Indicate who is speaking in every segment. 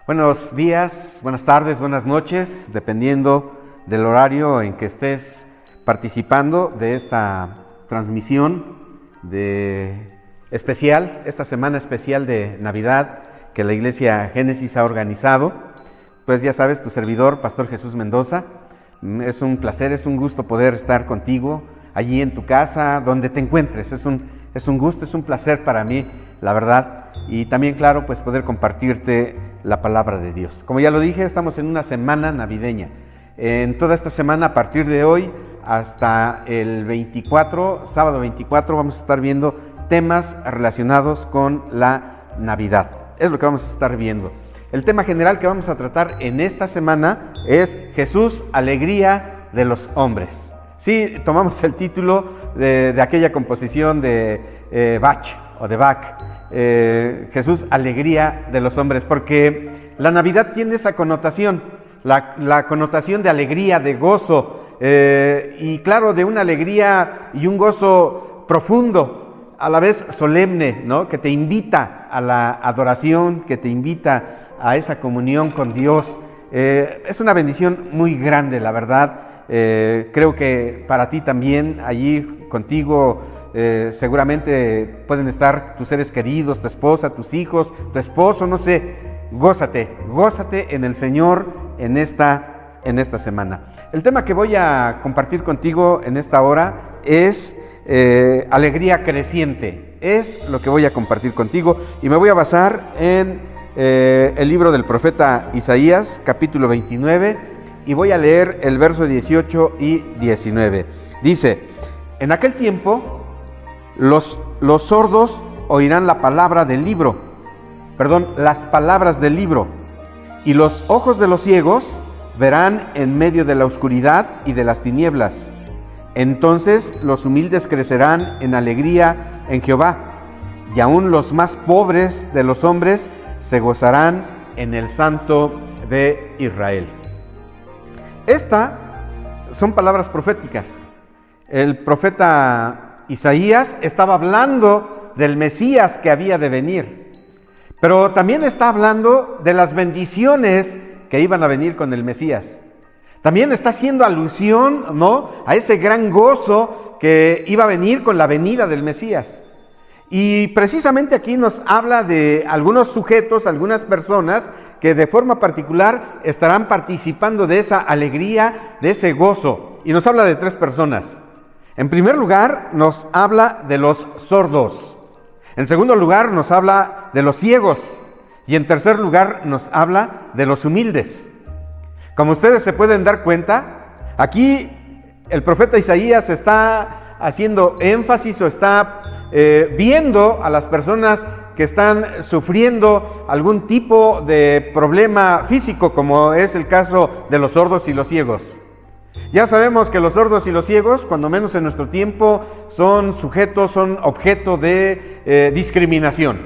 Speaker 1: Buenos días, buenas tardes, buenas noches, dependiendo del horario en que estés participando de esta transmisión especial, esta semana especial de Navidad que la Iglesia Génesis ha organizado. Pues ya sabes, tu servidor, Pastor Jesús Mendoza, es un placer, es un gusto poder estar contigo allí en tu casa, donde te encuentres. Es un gusto, es un placer para mí, la verdad. Y también, claro, pues poder compartirte la palabra de Dios. Como ya lo dije, estamos en una semana navideña. En toda esta semana, a partir de hoy hasta el 24, sábado 24, vamos a estar viendo temas relacionados con la Navidad. Es lo que vamos a estar viendo. El tema general que vamos a tratar en esta semana es Jesús, alegría de los hombres. Sí, tomamos el título de aquella composición de Bach o de Bach. Jesús, alegría de los hombres, porque la Navidad tiene esa connotación, la connotación de alegría, de gozo, y claro, de una alegría y un gozo profundo, a la vez solemne, ¿no? Que te invita a la adoración, que te invita a esa comunión con Dios. Es una bendición muy grande, la verdad. Creo que para ti también, allí contigo, seguramente pueden estar tus seres queridos, tu esposa, tus hijos, tu esposo, no sé. Gózate en el Señor en esta semana. El tema que voy a compartir contigo en esta hora es alegría creciente. Es lo que voy a compartir contigo y me voy a basar en el libro del profeta Isaías, capítulo 29, y voy a leer el verso 18 y 19. Dice: en aquel tiempo los sordos oirán las palabras del libro, y los ojos de los ciegos verán en medio de la oscuridad y de las tinieblas. Entonces los humildes crecerán en alegría en Jehová, y aún los más pobres de los hombres se gozarán en el Santo de Israel. Estas son palabras proféticas. El profeta Isaías estaba hablando del Mesías que había de venir, pero también está hablando de las bendiciones que iban a venir con el Mesías. También está haciendo alusión, ¿no?, a ese gran gozo que iba a venir con la venida del Mesías. Y precisamente aquí nos habla de algunos sujetos, algunas personas que de forma particular estarán participando de esa alegría, de ese gozo. Y nos habla de 3 personas. En primer lugar, nos habla de los sordos. En segundo lugar, nos habla de los ciegos. Y en tercer lugar, nos habla de los humildes. Como ustedes se pueden dar cuenta, aquí el profeta Isaías está haciendo énfasis o está viendo a las personas que están sufriendo algún tipo de problema físico, como es el caso de los sordos y los ciegos. Ya sabemos que los sordos y los ciegos, cuando menos en nuestro tiempo, son objeto de discriminación.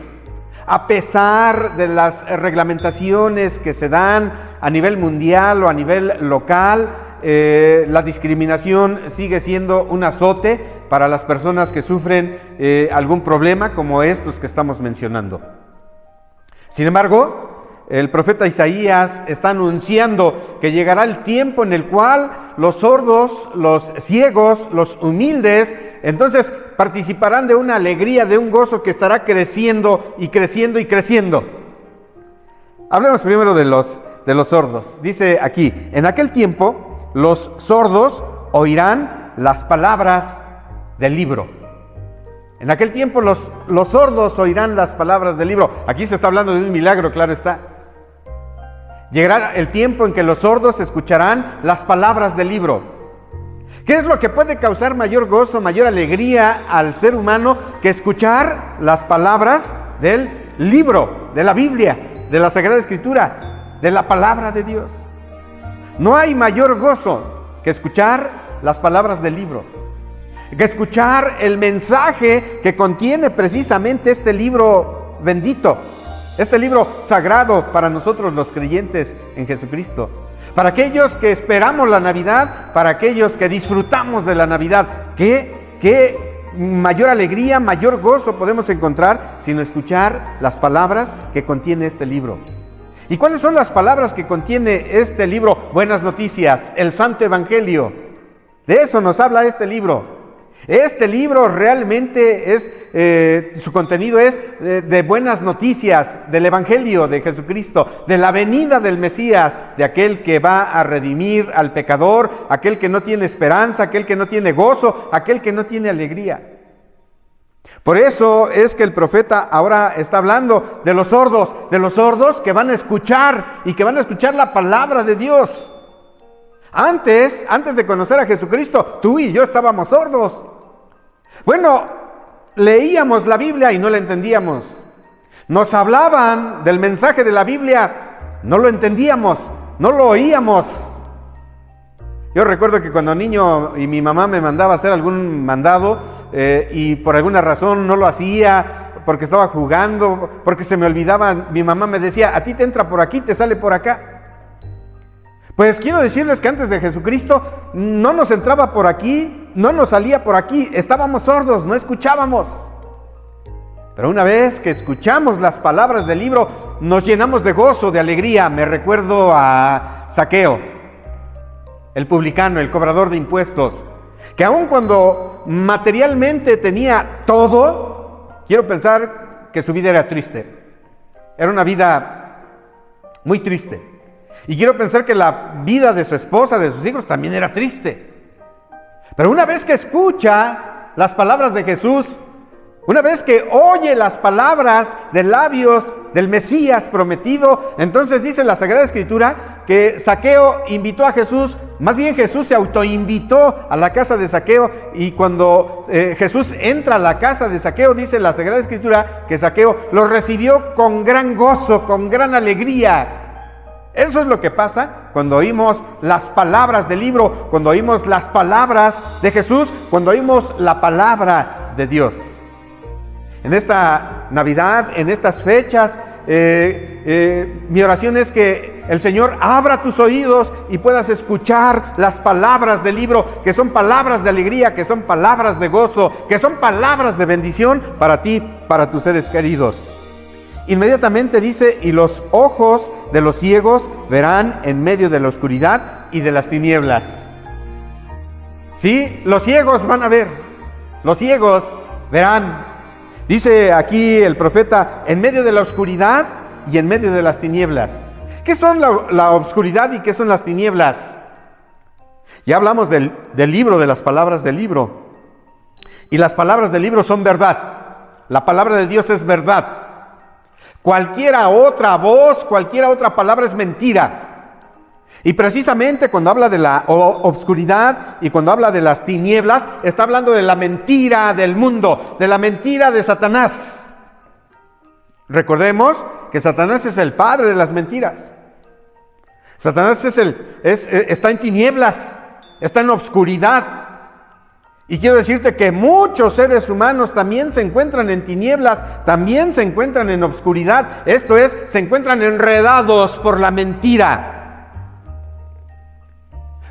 Speaker 1: A pesar de las reglamentaciones que se dan a nivel mundial o a nivel local, la discriminación sigue siendo un azote para las personas que sufren algún problema como estos que estamos mencionando. Sin embargo, el profeta Isaías está anunciando que llegará el tiempo en el cual los sordos, los ciegos, los humildes, entonces participarán de una alegría, de un gozo que estará creciendo y creciendo y creciendo. Hablemos primero de los sordos. Dice aquí: en aquel tiempo los sordos oirán las palabras del libro. En aquel tiempo los sordos oirán las palabras del libro. Aquí se está hablando de un milagro, claro está. Llegará el tiempo en que los sordos escucharán las palabras del libro. ¿Qué es lo que puede causar mayor gozo, mayor alegría al ser humano que escuchar las palabras del libro, de la Biblia, de la Sagrada Escritura, de la palabra de Dios? No hay mayor gozo que escuchar las palabras del libro, que escuchar el mensaje que contiene precisamente este libro bendito, este libro sagrado para nosotros los creyentes en Jesucristo. Para aquellos que esperamos la Navidad, para aquellos que disfrutamos de la Navidad, ¿qué mayor alegría, mayor gozo podemos encontrar sino escuchar las palabras que contiene este libro? ¿Y cuáles son las palabras que contiene este libro? Buenas noticias, el Santo Evangelio. De eso nos habla este libro. Este libro realmente es, su contenido es de buenas noticias, del Evangelio de Jesucristo, de la venida del Mesías, de aquel que va a redimir al pecador, aquel que no tiene esperanza, aquel que no tiene gozo, aquel que no tiene alegría. Por eso es que el profeta ahora está hablando de los sordos que van a escuchar y que van a escuchar la palabra de Dios. Antes de conocer a Jesucristo, tú y yo estábamos sordos. Bueno, leíamos la Biblia y no la entendíamos. Nos hablaban del mensaje de la Biblia, no lo entendíamos, no lo oíamos. Yo recuerdo que cuando niño y mi mamá me mandaba a hacer algún mandado y por alguna razón no lo hacía, porque estaba jugando, porque se me olvidaba, mi mamá me decía, a ti te entra por aquí, te sale por acá. Pues quiero decirles que antes de Jesucristo no nos entraba por aquí, no nos salía por aquí, estábamos sordos, no escuchábamos. Pero una vez que escuchamos las palabras del libro, nos llenamos de gozo, de alegría. Me recuerdo a Zaqueo, el publicano, el cobrador de impuestos, que aun cuando materialmente tenía todo, quiero pensar que su vida era triste. Era una vida muy triste. Y quiero pensar que la vida de su esposa, de sus hijos, también era triste. Pero una vez que escucha las palabras de Jesús, una vez que oye las palabras de labios del Mesías prometido, entonces dice la Sagrada Escritura que Zaqueo invitó a Jesús, más bien Jesús se autoinvitó a la casa de Zaqueo, y cuando Jesús entra a la casa de Zaqueo, dice la Sagrada Escritura que Zaqueo lo recibió con gran gozo, con gran alegría. Eso es lo que pasa cuando oímos las palabras del libro, cuando oímos las palabras de Jesús, cuando oímos la palabra de Dios. En esta Navidad, en estas fechas, mi oración es que el Señor abra tus oídos y puedas escuchar las palabras del libro, que son palabras de alegría, que son palabras de gozo, que son palabras de bendición para ti, para tus seres queridos. Inmediatamente dice, y los ojos de los ciegos verán en medio de la oscuridad y de las tinieblas. Sí, los ciegos van a ver, los ciegos verán. Dice aquí el profeta, en medio de la oscuridad y en medio de las tinieblas. ¿Qué son la oscuridad y qué son las tinieblas? Ya hablamos del libro, de las palabras del libro. Y las palabras del libro son verdad. La palabra de Dios es verdad. Cualquiera otra voz, cualquiera otra palabra es mentira. Y precisamente cuando habla de la obscuridad y cuando habla de las tinieblas, está hablando de la mentira del mundo, de la mentira de Satanás. Recordemos que Satanás es el padre de las mentiras. Satanás está en tinieblas, está en obscuridad. Y quiero decirte que muchos seres humanos también se encuentran en tinieblas, también se encuentran en obscuridad. Esto es, se encuentran enredados por la mentira.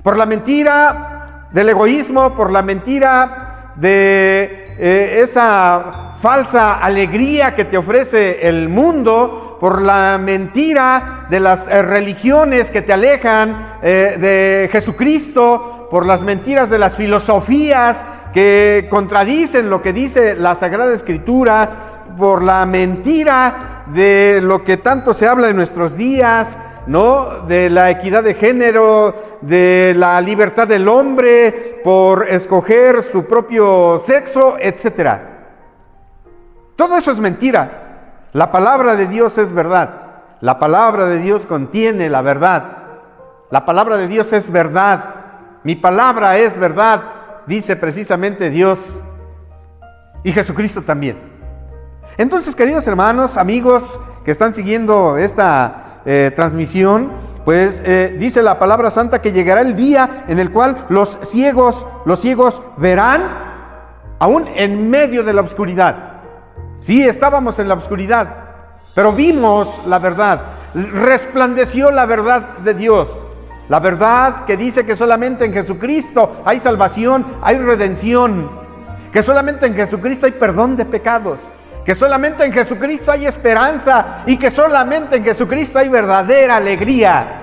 Speaker 1: Por la mentira del egoísmo, por la mentira de esa falsa alegría que te ofrece el mundo, por la mentira de las religiones que te alejan de Jesucristo, por las mentiras de las filosofías que contradicen lo que dice la Sagrada Escritura, por la mentira de lo que tanto se habla en nuestros días, ¿no? De la equidad de género, de la libertad del hombre por escoger su propio sexo, etc. Todo eso es mentira. La palabra de Dios es verdad. La palabra de Dios contiene la verdad. La palabra de Dios es verdad. Mi palabra es verdad, dice precisamente Dios, y Jesucristo también. Entonces, queridos hermanos, amigos que están siguiendo esta transmisión, pues dice la palabra santa que llegará el día en el cual los ciegos verán aún en medio de la oscuridad. Sí, estábamos en la oscuridad, pero vimos la verdad, resplandeció la verdad de Dios. La verdad que dice que solamente en Jesucristo hay salvación, hay redención, que solamente en Jesucristo hay perdón de pecados, que solamente en Jesucristo hay esperanza y que solamente en Jesucristo hay verdadera alegría.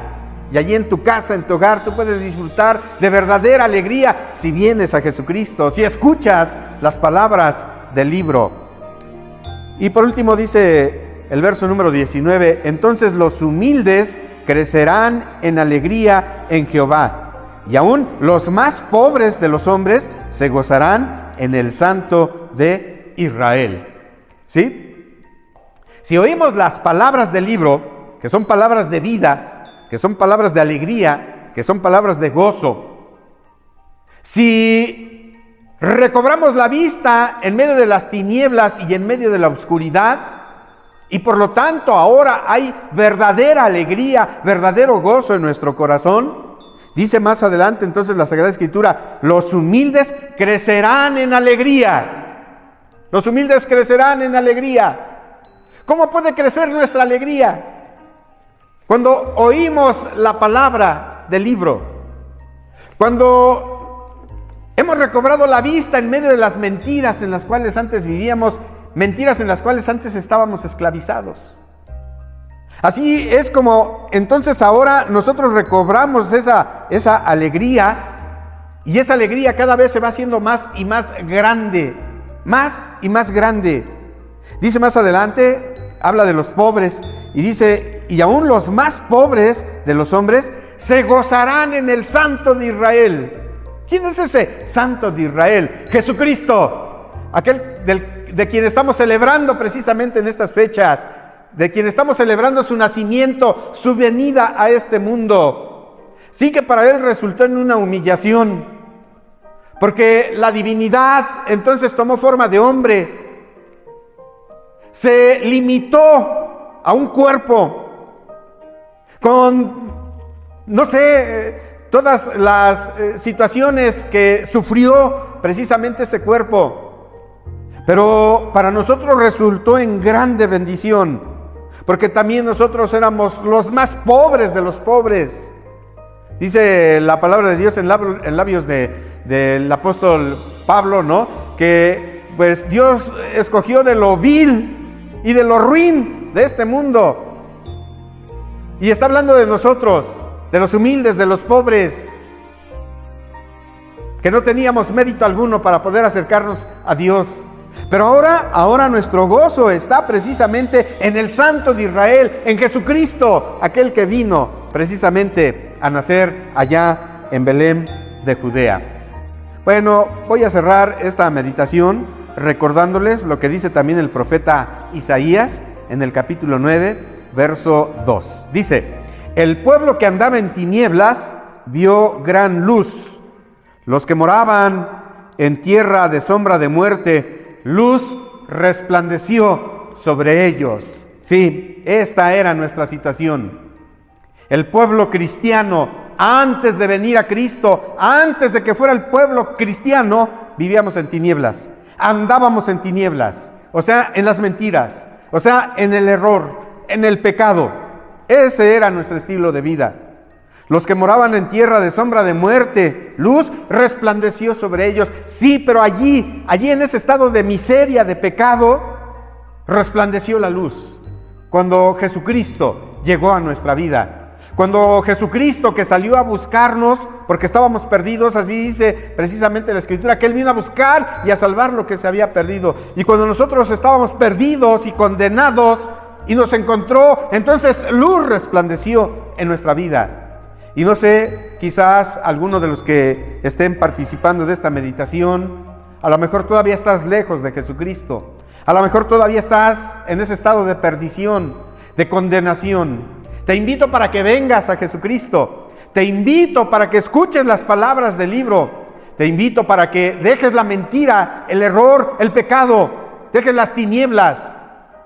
Speaker 1: Y allí en tu casa, en tu hogar, tú puedes disfrutar de verdadera alegría si vienes a Jesucristo, si escuchas las palabras del libro. Y por último dice el verso número 19, entonces los humildes crecerán en alegría en Jehová, y aún los más pobres de los hombres se gozarán en el Santo de Israel. ¿Sí? Si oímos las palabras del libro, que son palabras de vida, que son palabras de alegría, que son palabras de gozo, si recobramos la vista en medio de las tinieblas y en medio de la oscuridad, y por lo tanto ahora hay verdadera alegría, verdadero gozo en nuestro corazón, dice más adelante entonces la Sagrada Escritura, los humildes crecerán en alegría. Los humildes crecerán en alegría. ¿Cómo puede crecer nuestra alegría? Cuando oímos la palabra del libro, cuando hemos recobrado la vista en medio de las mentiras en las cuales antes vivíamos, mentiras en las cuales antes estábamos esclavizados. Así es como entonces ahora nosotros recobramos esa alegría, y esa alegría cada vez se va haciendo más y más grande, más y más grande. Dice más adelante, habla de los pobres y dice, y aún los más pobres de los hombres se gozarán en el Santo de Israel. ¿Quién es ese Santo de Israel? Jesucristo, aquel de quien estamos celebrando precisamente en estas fechas, de quien estamos celebrando su nacimiento, su venida a este mundo. Sí que para él resultó en una humillación, porque la divinidad entonces tomó forma de hombre, se limitó a un cuerpo con, no sé, todas las situaciones que sufrió precisamente ese cuerpo. Pero para nosotros resultó en grande bendición, porque también nosotros éramos los más pobres de los pobres. Dice la palabra de Dios en labios del apóstol Pablo, ¿no? Que pues Dios escogió de lo vil y de lo ruin de este mundo. Y está hablando de nosotros, de los humildes, de los pobres, que no teníamos mérito alguno para poder acercarnos a Dios. Pero ahora nuestro gozo está precisamente en el Santo de Israel, en Jesucristo, aquel que vino precisamente a nacer allá en Belén de Judea. Bueno, voy a cerrar esta meditación recordándoles lo que dice también el profeta Isaías en el capítulo 9, verso 2. Dice, el pueblo que andaba en tinieblas vio gran luz. Los que moraban en tierra de sombra de muerte, luz resplandeció sobre ellos. Sí, esta era nuestra situación. El pueblo cristiano, antes de venir a Cristo, antes de que fuera el pueblo cristiano, vivíamos en tinieblas, andábamos en tinieblas, o sea, en las mentiras, o sea, en el error, en el pecado. Ese era nuestro estilo de vida. Los que moraban en tierra de sombra de muerte, luz resplandeció sobre ellos. Sí, pero allí en ese estado de miseria, de pecado, resplandeció la luz. Cuando Jesucristo llegó a nuestra vida, cuando Jesucristo, que salió a buscarnos porque estábamos perdidos, así dice precisamente la Escritura, que Él vino a buscar y a salvar lo que se había perdido. Y cuando nosotros estábamos perdidos y condenados y nos encontró, entonces luz resplandeció en nuestra vida. Y no sé, quizás alguno de los que estén participando de esta meditación, a lo mejor todavía estás lejos de Jesucristo. A lo mejor todavía estás en ese estado de perdición, de condenación. Te invito para que vengas a Jesucristo. Te invito para que escuches las palabras del libro. Te invito para que dejes la mentira, el error, el pecado, dejes las tinieblas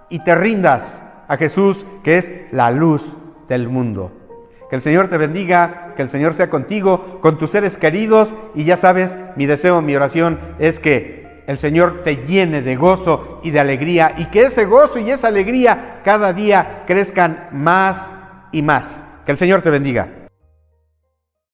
Speaker 1: y te rindas a Jesús, que es la luz del mundo. Que el Señor te bendiga, que el Señor sea contigo, con tus seres queridos, y ya sabes, mi deseo, mi oración es que el Señor te llene de gozo y de alegría, y que ese gozo y esa alegría cada día crezcan más y más. Que el Señor te bendiga.